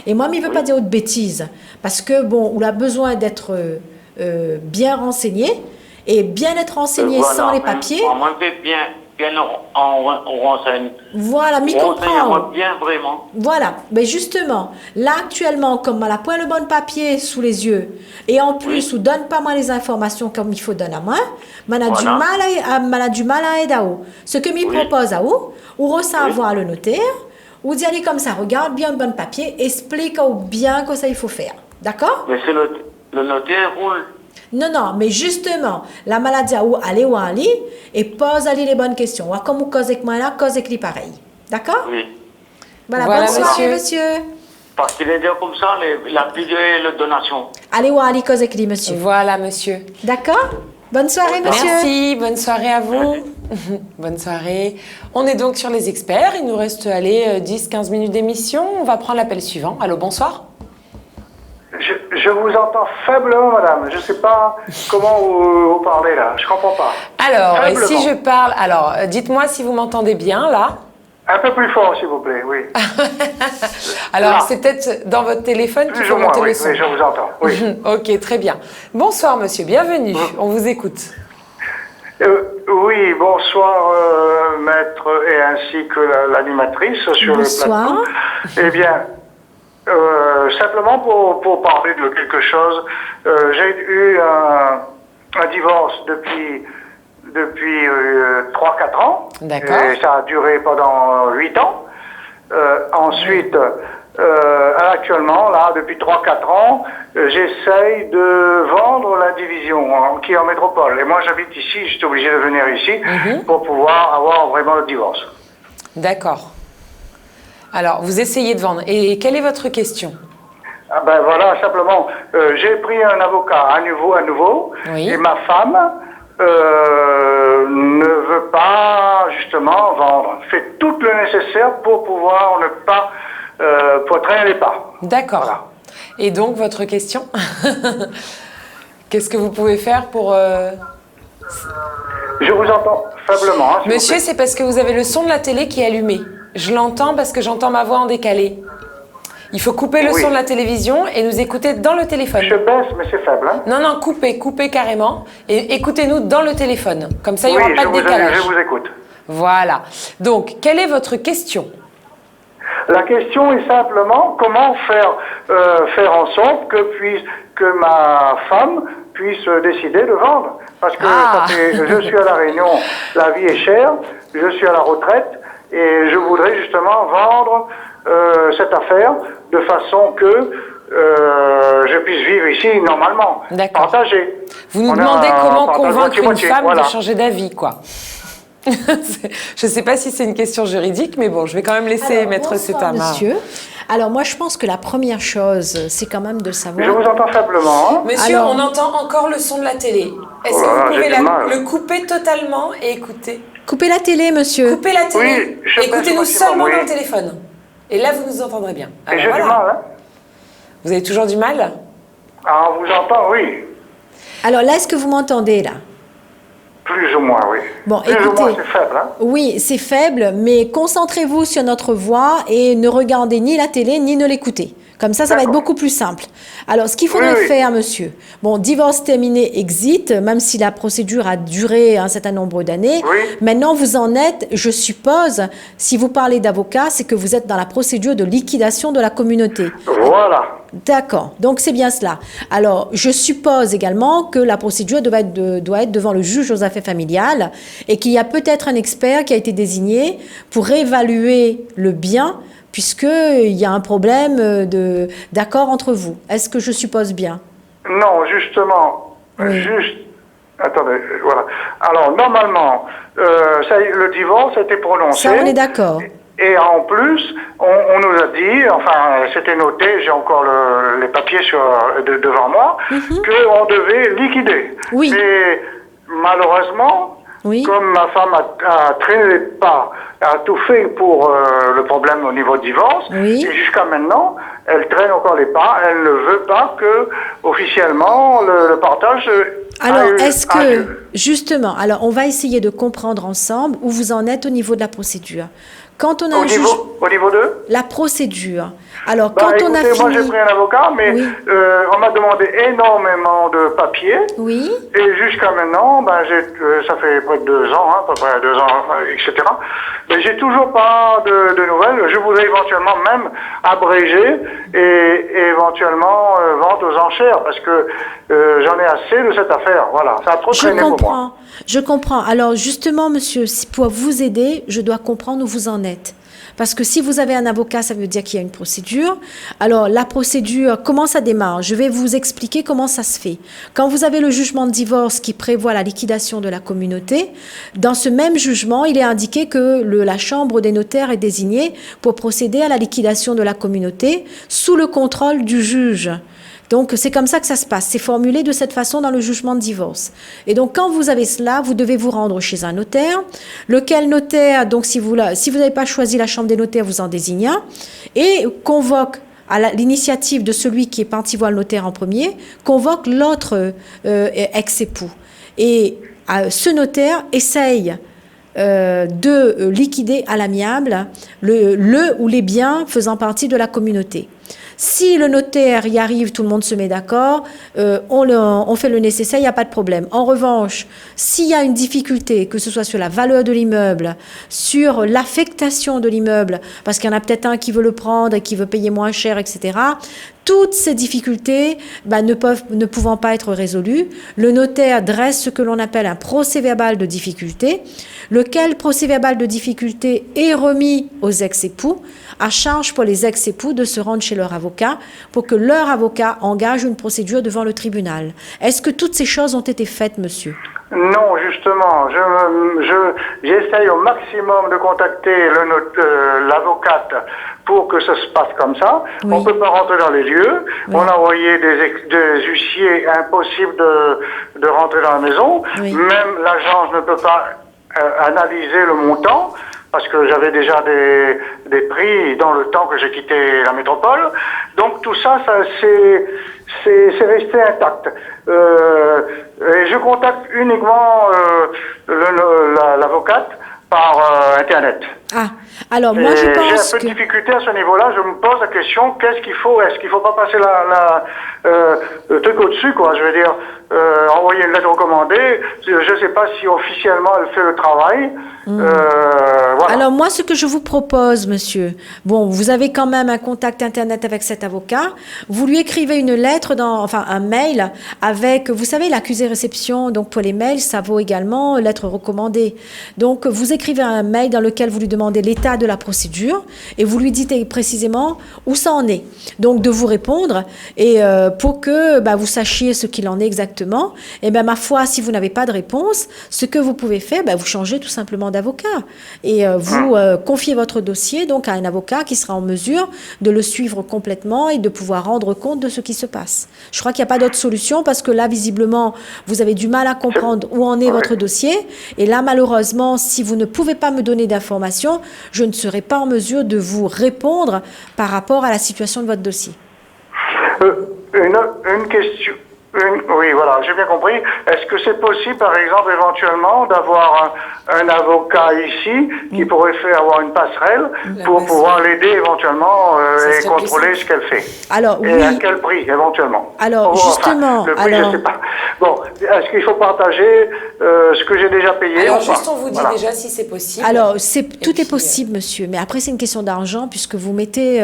Et moi, il ne veut pas dire de bêtises. Parce que, bon, on a besoin d'être bien renseigné et bien être renseigné sans les papiers. Moi, je vais bien on renseigne. Voilà, m'y comprend. Bien, vraiment. Voilà, mais justement, là, actuellement, comme on a point le bon papier sous les yeux et en plus, on ne donne pas moi les informations comme il faut donner à moi, on a du mal à aider à vous. Ce que m'y propose à vous, ou recevoir le notaire, ou d'y aller comme ça, regarde bien le bon papier, explique bien que ça il faut faire. D'accord? Mais c'est le notaire roule. Non, mais justement, la maladie à où aller et pose à lui les bonnes questions. Comme vous causez avec moi là, causez avec lui pareil. D'accord? Oui. Voilà, bonne soirée, monsieur. Parce qu'il est dit comme ça, la plus de donation. Allez, causez avec lui, monsieur. Voilà, monsieur. D'accord? Bonne soirée, monsieur. Merci, bonne soirée à vous. Bonne soirée. On est donc sur les experts. Il nous reste 10-15 minutes d'émission. On va prendre l'appel suivant. Allô, bonsoir. Je vous entends faiblement, madame. Je ne sais pas comment vous parlez là. Je ne comprends pas. Alors, si je parle... Alors, dites-moi si vous m'entendez bien, là. Un peu plus fort, s'il vous plaît, oui. Alors, c'est peut-être dans votre téléphone qu'il faut monter le son. Oui, je vous entends, oui. Ok, très bien. Bonsoir, monsieur. Bienvenue. On vous écoute. Oui, bonsoir, maître, et ainsi que l'animatrice sur le plateau. Eh bien... simplement pour parler de quelque chose, j'ai eu un divorce depuis 3-4 ans. D'accord. Et ça a duré pendant 8 ans. Ensuite, actuellement, là, depuis 3-4 ans, j'essaye de vendre la division qui est en métropole. Et moi, j'habite ici, j'étais obligé de venir ici pour pouvoir avoir vraiment le divorce. D'accord. Alors, vous essayez de vendre. Et quelle est votre question? Ben voilà, simplement, j'ai pris un avocat à nouveau et ma femme ne veut pas justement vendre. Fait tout le nécessaire pour pouvoir ne pas, pour traîner les pas. D'accord. Voilà. Et donc, votre question? Qu'est-ce que vous pouvez faire pour... Je vous entends faiblement. Hein, Monsieur, c'est parce que vous avez le son de la télé qui est allumé. Je l'entends parce que j'entends ma voix en décalé. Il faut couper le son de la télévision et nous écouter dans le téléphone. Je baisse, mais c'est faible. Hein. Non, coupez carrément. Et écoutez-nous dans le téléphone. Comme ça, il n'y aura pas de décalage. Je vous écoute. Voilà. Donc, quelle est votre question? La question est simplement comment faire en sorte que ma femme puisse décider de vendre. Parce que je suis à La Réunion, la vie est chère, je suis à la retraite et je voudrais justement vendre cette affaire de façon que je puisse vivre ici normalement, partager. Vous nous demandez comment convaincre une femme de changer d'avis, quoi. Je ne sais pas si c'est une question juridique, mais bon, je vais quand même laisser Maître Setama. Monsieur. Alors moi, je pense que la première chose, c'est quand même de savoir... Je vous entends faiblement. Hein. Monsieur, on entend encore le son de la télé. Est-ce que vous pouvez le couper totalement et écouter? Coupez la télé, monsieur. Coupez la télé. Oui, écoutez-nous seulement dans le téléphone. Et là, vous nous entendrez bien. Alors, j'ai du mal, hein. Vous avez toujours du mal? Ah, on vous entend, oui. Alors là, est-ce que vous m'entendez, là? Plus ou moins, oui. Bon, plus écoutez, ou moins, c'est faible. Hein? Oui, c'est faible, mais concentrez-vous sur notre voix et ne regardez ni la télé, ni ne l'écoutez. Comme ça va être beaucoup plus simple. Alors, ce qu'il faudrait faire, monsieur, bon, divorce terminé, exit, même si la procédure a duré un certain nombre d'années. Maintenant, vous en êtes, je suppose, si vous parlez d'avocat, c'est que vous êtes dans la procédure de liquidation de la communauté. Voilà. D'accord, donc c'est bien cela. Alors, je suppose également que la procédure doit être devant le juge aux affaires familiales et qu'il y a peut-être un expert qui a été désigné pour évaluer le bien puisqu'il y a un problème d'accord entre vous. Est-ce que je suppose bien? Non, justement. Attendez, voilà. Alors, normalement, le divorce a été prononcé. Ça, on est d'accord. Et en plus, on nous a dit, enfin, c'était noté, j'ai encore les papiers devant moi, qu'on devait liquider. Oui. Et malheureusement, comme ma femme a traîné les pas, a tout fait pour le problème au niveau du divorce, et jusqu'à maintenant, elle traîne encore les pas, elle ne veut pas que, officiellement, le partage... Alors, est-ce que, justement, alors on va essayer de comprendre ensemble où vous en êtes au niveau de la procédure. Quand on a au niveau de la procédure. Alors, quand on a fini... Moi, j'ai pris un avocat, mais on m'a demandé énormément de papiers. Oui. Et jusqu'à maintenant, ça fait près de 2 ans, à peu près 2 ans, etc. Mais j'ai toujours pas de nouvelles. Je voudrais éventuellement même abréger et éventuellement vendre aux enchères parce que j'en ai assez de cette affaire. Voilà, ça a trop traîné pour moi. Je comprends. Alors justement, monsieur, pour vous aider, je dois comprendre où vous en êtes. Parce que si vous avez un avocat, ça veut dire qu'il y a une procédure. Alors, la procédure, comment ça démarre? Je vais vous expliquer comment ça se fait. Quand vous avez le jugement de divorce qui prévoit la liquidation de la communauté, dans ce même jugement, il est indiqué que la Chambre des notaires est désignée pour procéder à la liquidation de la communauté sous le contrôle du juge. Donc, c'est comme ça que ça se passe. C'est formulé de cette façon dans le jugement de divorce. Et donc, quand vous avez cela, vous devez vous rendre chez un notaire. Lequel notaire, donc si vous n'avez pas choisi la chambre des notaires, vous en désignez un. Et convoque, à l'initiative de celui qui est parti voir le notaire en premier, convoque l'autre ex-époux. Et ce notaire essaye de liquider à l'amiable le ou les biens faisant partie de la communauté. Si le notaire y arrive, tout le monde se met d'accord, on fait le nécessaire, il n'y a pas de problème. En revanche, s'il y a une difficulté, que ce soit sur la valeur de l'immeuble, sur l'affectation de l'immeuble, parce qu'il y en a peut-être un qui veut le prendre et qui veut payer moins cher, etc., toutes ces difficultés ne pouvant pas être résolues, le notaire dresse ce que l'on appelle un procès-verbal de difficulté, lequel procès-verbal de difficulté est remis aux ex-époux, à charge pour les ex-époux de se rendre chez leur avocat pour que leur avocat engage une procédure devant le tribunal. Est-ce que toutes ces choses ont été faites, monsieur? Non, justement. J'essaye au maximum de contacter l'avocate pour que ça se passe comme ça. Oui. On ne peut pas rentrer dans les lieux. Oui. On a envoyé des huissiers, impossible de rentrer dans la maison. Oui. Même l'agence ne peut pas analyser le montant parce que j'avais déjà des prix dans le temps que j'ai quitté la métropole. Donc tout ça, c'est resté intact. Et je contacte uniquement l'avocate par Internet. Ah, alors moi je pense j'ai un peu de difficulté à ce niveau-là. Je me pose la question, qu'est-ce qu'il faut? Est-ce qu'il ne faut pas passer le truc au-dessus, quoi? Je veux dire, envoyer une lettre recommandée. Je ne sais pas si officiellement elle fait le travail. Voilà. Alors moi, ce que je vous propose, monsieur, bon, vous avez quand même un contact Internet avec cet avocat. Vous lui écrivez une lettre, un mail avec, vous savez, l'accusé-réception. Donc pour les mails, ça vaut également lettre recommandée. Donc vous écrivez un mail dans lequel vous lui demandez l'état de la procédure et vous lui dites précisément où ça en est. Donc de vous répondre et pour que vous sachiez ce qu'il en est exactement. Et ma foi, si vous n'avez pas de réponse, ce que vous pouvez faire, vous changez tout simplement d'avocat et vous confiez votre dossier donc à un avocat qui sera en mesure de le suivre complètement et de pouvoir rendre compte de ce qui se passe. Je crois qu'il n'y a pas d'autre solution parce que là, visiblement, vous avez du mal à comprendre où en est votre dossier et là, malheureusement, si vous ne pouvez pas me donner d'informations, je ne serai pas en mesure de vous répondre par rapport à la situation de votre dossier. Une question. Oui, voilà, j'ai bien compris. Est-ce que c'est possible, par exemple, éventuellement, d'avoir un avocat ici qui pourrait avoir une passerelle pour pouvoir l'aider éventuellement et contrôler ce qu'elle fait? Alors, et à quel prix, éventuellement? Alors, justement... le prix, je ne sais pas. Bon, est-ce qu'il faut partager ce que j'ai déjà payé? Alors, juste, on vous dit déjà si c'est possible. Alors, tout est possible, monsieur. Mais après, c'est une question d'argent puisque vous mettez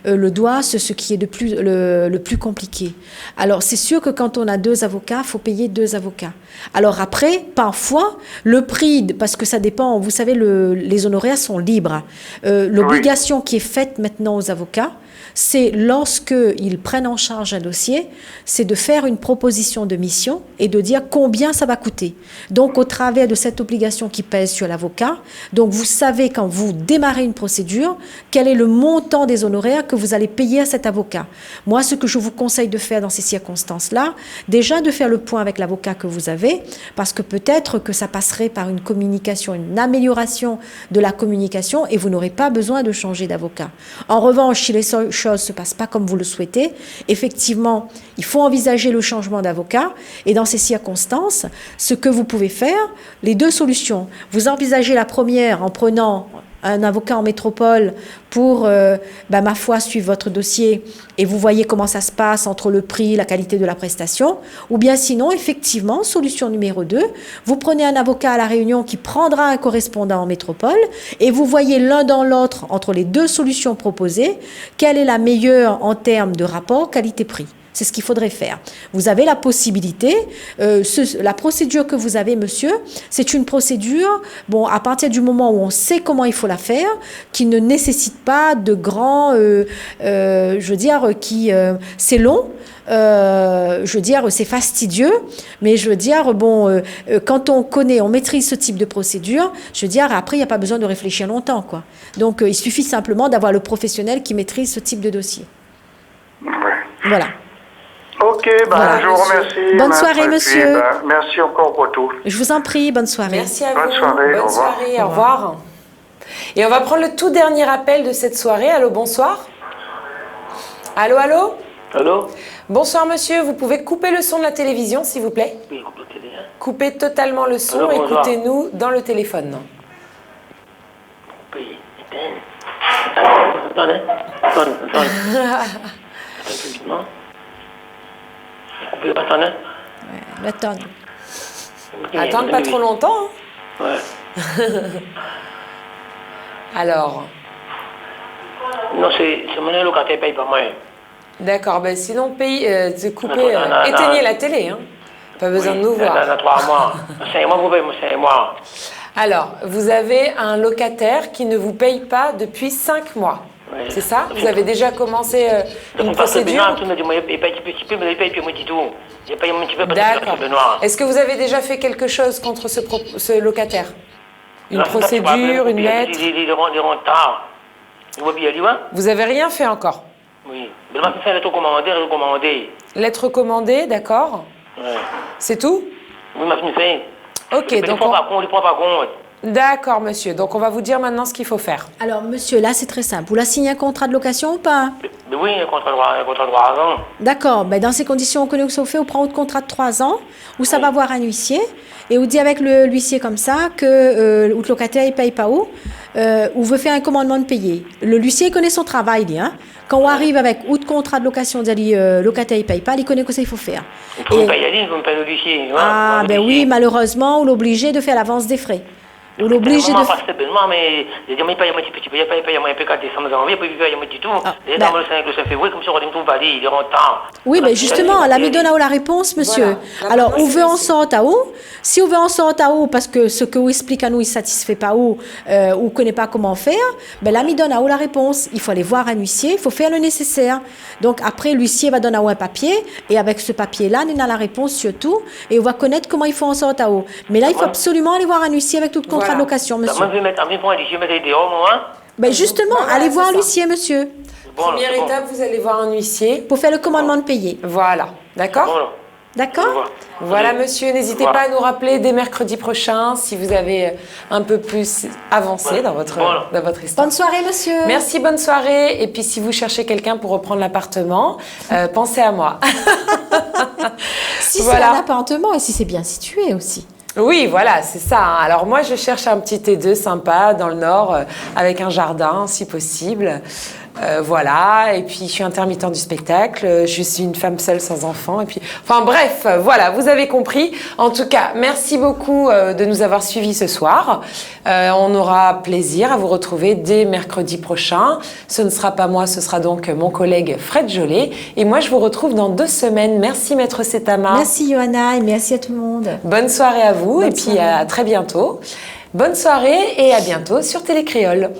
le doigt sur ce qui est le plus compliqué. Alors, c'est sûr que quand on a 2 avocats, il faut payer 2 avocats. Alors après, parfois, le prix, parce que ça dépend, vous savez, les honoraires sont libres. L'obligation qui est faite maintenant aux avocats, c'est lorsqu'ils prennent en charge un dossier, c'est de faire une proposition de mission et de dire combien ça va coûter. Donc, au travers de cette obligation qui pèse sur l'avocat, donc vous savez quand vous démarrez une procédure, quel est le montant des honoraires que vous allez payer à cet avocat. Moi, ce que je vous conseille de faire dans ces circonstances-là, déjà de faire le point avec l'avocat que vous avez, parce que peut-être que ça passerait par une communication, une amélioration de la communication et vous n'aurez pas besoin de changer d'avocat. En revanche, si les choses ne se passent pas comme vous le souhaitez, effectivement, il faut envisager le changement d'avocat et dans ces circonstances, ce que vous pouvez faire, les 2 solutions. Vous envisagez la première en prenant un avocat en métropole pour, ma foi, suivre votre dossier et vous voyez comment ça se passe entre le prix, la qualité de la prestation. Ou bien sinon, effectivement, solution numéro 2, vous prenez un avocat à La Réunion qui prendra un correspondant en métropole et vous voyez l'un dans l'autre, entre les 2 solutions proposées, quelle est la meilleure en termes de rapport qualité-prix. C'est ce qu'il faudrait faire. Vous avez la possibilité, la procédure que vous avez, monsieur, c'est une procédure, bon, à partir du moment où on sait comment il faut la faire, qui ne nécessite pas de grands, je veux dire, c'est long, je veux dire, c'est fastidieux, mais je veux dire, bon, quand on connaît, on maîtrise ce type de procédure, je veux dire, après, il n'y a pas besoin de réfléchir longtemps, quoi. Donc, il suffit simplement d'avoir le professionnel qui maîtrise ce type de dossier. Voilà. Ok, voilà. Je vous remercie. Bonne soirée, monsieur. Merci encore pour tout. Je vous en prie, bonne soirée. Merci à vous. Bonne soirée, bonne soirée, au revoir. Et on va prendre le tout dernier appel de cette soirée. Allô, bonsoir. Allô, allô. Allô. Bonsoir, monsieur. Vous pouvez couper le son de la télévision, s'il vous plaît? Oui, coupe la télé. Coupez totalement le son. Allô, écoutez-nous dans le téléphone. Oui, attendez. Attends. Attendez. Le temps. Attendre pas trop longtemps. Hein. Ouais. Alors. Non, c'est mon locataire paye pas moi. D'accord, ben sinon coupez, éteignez la télé. Hein. Pas besoin de nous voir. Dans 3 mois. 5 mois, vous payez 5 mois. Alors, vous avez un locataire qui ne vous paye pas depuis 5 mois. Oui. C'est ça? Vous avez déjà commencé une procédure? D'accord. Est-ce que vous avez déjà fait quelque chose contre ce locataire? Une procédure, une lettre? Vous avez rien fait encore? Oui. Mais on m'a fait lettre recommandée. Lettre recommandée, d'accord. Ouais. C'est tout? Oui, m'a fait. Ok, donc. Il prend pas compte. D'accord, monsieur. Donc, on va vous dire maintenant ce qu'il faut faire. Alors, monsieur, là, c'est très simple. Vous la signez un contrat de location ou pas? Oui, un contrat de 3 ans. D'accord. Ben, dans ces conditions, on connaît que ça fait, on prend un contrat de 3 ans où ça va voir un huissier et on dit avec l'huissier comme ça que le locataire, il paye pas où veut faire un commandement de payer. L'huissier connaît son travail, lui, hein. Quand on arrive avec ou de contrat de location, on dit locataire, il paye pas, il connaît que ça, il faut faire. Il faut pas y aller, il faut me payer le huissier. Ah, ben oui, malheureusement, on l'oblige de faire l'avance des frais. On l'oblige de... mais il paye un petit peu, il paye un peu quand décembre, janvier, puis il paye un petit tout. Et dans le 5 février, comme ça, on trouve pas, il est en temps. Oui, mais justement, l'ami donne la réponse, monsieur. Voilà. Alors, on veut en sortir à où? Si on veut en sortir à où, parce que ce que vous explique à nous, il ne satisfait pas où, ou ne connaît pas comment faire, ben l'ami donne à où la réponse. Il faut aller voir un huissier, il faut faire le nécessaire. Donc, après, l'huissier va donner à où un papier, et avec ce papier-là, on a la réponse surtout, et on va connaître comment il faut en sortir à où. Mais là, il faut absolument aller voir un huissier avec tout le contrat de location, monsieur. Moi, je vais mettre un point d'ici, mais dehors, moi. Ben justement, allez voir l'huissier, monsieur. Première étape, vous allez voir un huissier. Pour faire le commandement de payer. Voilà, d'accord? D'accord? Voilà, monsieur, n'hésitez pas à nous rappeler dès mercredi prochain si vous avez un peu plus avancé dans votre histoire. Bonne soirée, monsieur. Merci, bonne soirée. Et puis, si vous cherchez quelqu'un pour reprendre l'appartement, pensez à moi. Si c'est un appartement et si c'est bien situé aussi. Oui, voilà, c'est ça. Hein. Alors moi, je cherche un petit T2 sympa dans le nord, avec un jardin, si possible. Voilà, et puis je suis intermittent du spectacle, je suis une femme seule sans enfant, et puis, enfin bref, voilà, vous avez compris. En tout cas, merci beaucoup de nous avoir suivis ce soir. On aura plaisir à vous retrouver dès mercredi prochain. Ce ne sera pas moi, ce sera donc mon collègue Fred Jolet. Et moi, je vous retrouve dans 2 semaines. Merci Maître Setama. Merci Johanna et merci à tout le monde. Bonne soirée à vous et puis à très bientôt. Bonne soirée et à bientôt sur Télécréole.